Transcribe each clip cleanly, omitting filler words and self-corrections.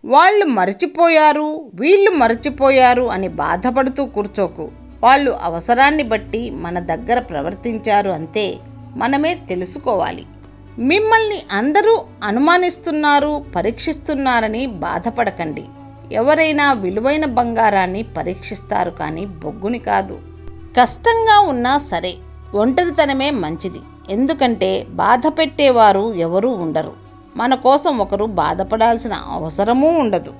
వాళ్ళు మరచిపోయారు, వీళ్ళు మరచిపోయారు అని బాధపడుతూ కూర్చోకు. వాళ్ళు అవసరాన్ని బట్టి మన దగ్గర ప్రవర్తించారు అంతే. మనమే తెలుసుకోవాలి. మిమ్మల్ని అందరూ అనుమానిస్తున్నారు, పరీక్షిస్తున్నారని బాధపడకండి. ఎవరైనా విలువైన బంగారాన్ని పరీక్షిస్తారు కానీ బొగ్గుని కాదు. కష్టంగా ఉన్నా సరే ఒంటరితనమే మంచిది. ఎందుకంటే బాధ పెట్టేవారు ఎవరూ ఉండరు. మన కోసం ఒకరు బాధపడాల్సిన అవసరమూ ఉండదు.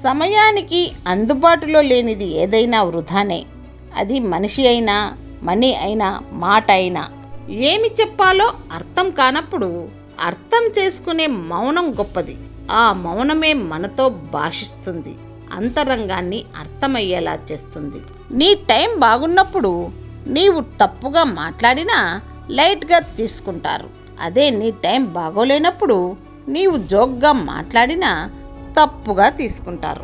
సమయానికి అందుబాటులో లేనిది ఏదైనా వృధానే. అది మనిషి అయినా, మనీ అయినా, మాట అయినా. ఏమి చెప్పాలో అర్థం కానప్పుడు అర్థం చేసుకునే మౌనం గొప్పది. ఆ మౌనమే మనతో భాషిస్తుంది, అంతరంగాన్ని అర్థమయ్యేలా చేస్తుంది. నీ టైం బాగున్నప్పుడు నీవు తప్పుగా మాట్లాడినా లైట్గా తీసుకుంటారు. అదే నీ టైం బాగోలేనప్పుడు నీవు జోక్గా మాట్లాడినా తప్పుగా తీసుకుంటారు.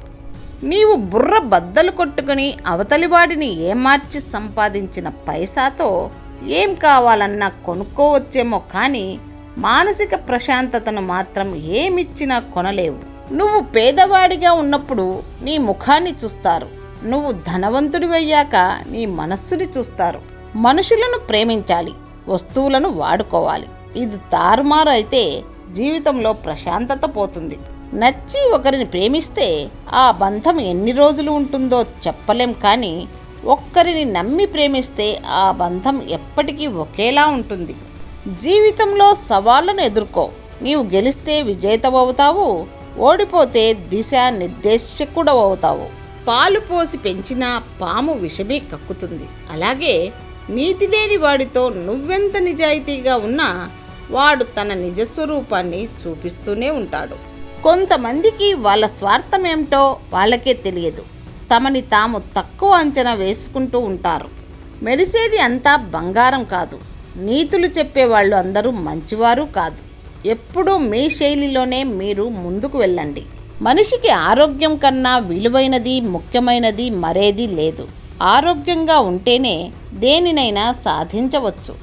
నీవు బుర్ర బద్దలు కొట్టుకుని అవతలివాడిని ఏమార్చి సంపాదించిన పైసాతో ఏం కావాలన్నా కొనుక్కోవచ్చేమో కానీ మానసిక ప్రశాంతతను మాత్రం ఏమిచ్చినా కొనలేవు. నువ్వు పేదవాడిగా ఉన్నప్పుడు నీ ముఖాన్ని చూస్తారు. నువ్వు ధనవంతుడివయ్యాక నీ మనస్సుని చూస్తారు. మనుషులను ప్రేమించాలి, వస్తువులను వాడుకోవాలి. ఇది తారుమారు అయితే జీవితంలో ప్రశాంతత పోతుంది. నచ్చి ఒకరిని ప్రేమిస్తే ఆ బంధం ఎన్ని రోజులు ఉంటుందో చెప్పలేం కానీ ఒక్కరిని నమ్మి ప్రేమిస్తే ఆ బంధం ఎప్పటికీ ఒకేలా ఉంటుంది. జీవితంలో సవాళ్లను ఎదుర్కో. నీవు గెలిస్తే విజేతవవుతావు, ఓడిపోతే దిశా నిర్దేశకుడవుతావు. పాలు పోసి పెంచినా పాము విషమే కక్కుతుంది. అలాగే నీతి లేని వాడితో నువ్వెంత నిజాయితీగా ఉన్నా వాడు తన నిజస్వరూపాన్ని చూపిస్తూనే ఉంటాడు. కొంతమందికి వాళ్ళ స్వార్థం ఏమిటో వాళ్ళకే తెలియదు. తమని తాము తక్కువ అంచనా వేసుకుంటూ ఉంటారు. మెరిసేది అంతా బంగారం కాదు. నీతులు చెప్పేవాళ్ళు అందరూ మంచివారు కాదు. ఎప్పుడూ మీ శైలిలోనే మీరు ముందుకు వెళ్ళండి. మనిషికి ఆరోగ్యం కన్నా విలువైనది, ముఖ్యమైనది మరేది లేదు. ఆరోగ్యంగా ఉంటేనే దేనినైనా సాధించవచ్చు.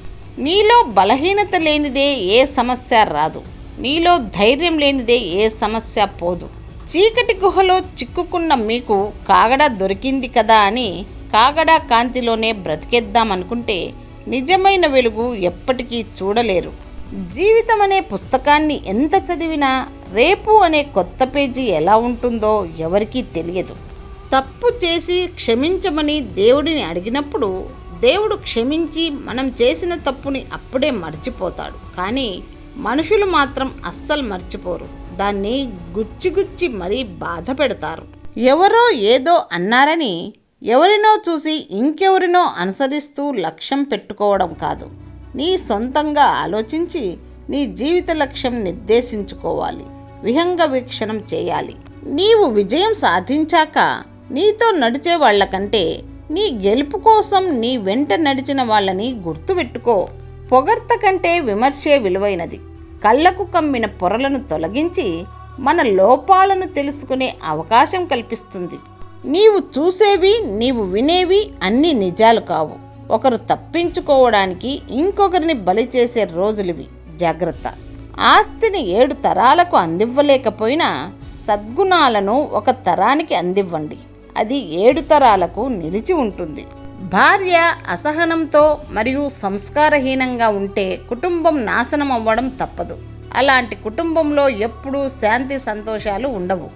నీలో బలహీనత లేనిదే ఏ సమస్య రాదు. నీలో ధైర్యం లేనిదే ఏ సమస్య పోదు. చీకటి గుహలో చిక్కుకున్న మీకు కాగడా దొరికింది కదా అని కాగడా కాంతిలోనే బ్రతికేద్దామనుకుంటే నిజమైన వెలుగు ఎప్పటికీ చూడలేరు. జీవితం అనే పుస్తకాన్ని ఎంత చదివినా రేపు అనే కొత్త పేజీ ఎలా ఉంటుందో ఎవరికీ తెలియదు. తప్పు చేసి క్షమించమని దేవుడిని అడిగినప్పుడు దేవుడు క్షమించి మనం చేసిన తప్పుని అప్పుడే మర్చిపోతాడు. కానీ మనుషులు మాత్రం అస్సలు మర్చిపోరు. దాన్ని గుచ్చి మరీ బాధ పెడతారు. ఎవరో ఏదో అన్నారని ఎవరినో చూసి ఇంకెవరినో అనుసరిస్తూ లక్ష్యం పెట్టుకోవడం కాదు. నీ సొంతంగా ఆలోచించి నీ జీవిత లక్ష్యం నిర్దేశించుకోవాలి. విహంగ వీక్షణం చేయాలి. నీవు విజయం సాధించాక నీతో నడిచే వాళ్ళకంటే నీ గెలుపు కోసం నీ వెంట నడిచిన వాళ్ళని గుర్తుపెట్టుకో. పొగడ్త కంటే విమర్శే విలువైనది. కళ్ళకు కమ్మిన పొరలను తొలగించి మన లోపాలను తెలుసుకునే అవకాశం కల్పిస్తుంది. నీవు చూసేవి, నీవు వినేవి అన్నీ నిజాలు కావు. ఒకరు తప్పించుకోవడానికి ఇంకొకరిని బలి చేసే రోజులివి. జాగ్రత్త. ఆస్తిని 7 తరాలకు అందివ్వలేకపోయినా సద్గుణాలను 1 తరానికి అందివ్వండి. అది 7 తరాలకు నిలిచి ఉంటుంది. భార్య అసహనంతో మరియు సంస్కారహీనంగా ఉంటే కుటుంబం నాశనం అవ్వడం తప్పదు. అలాంటి కుటుంబంలో ఎప్పుడూ శాంతి సంతోషాలు ఉండవు.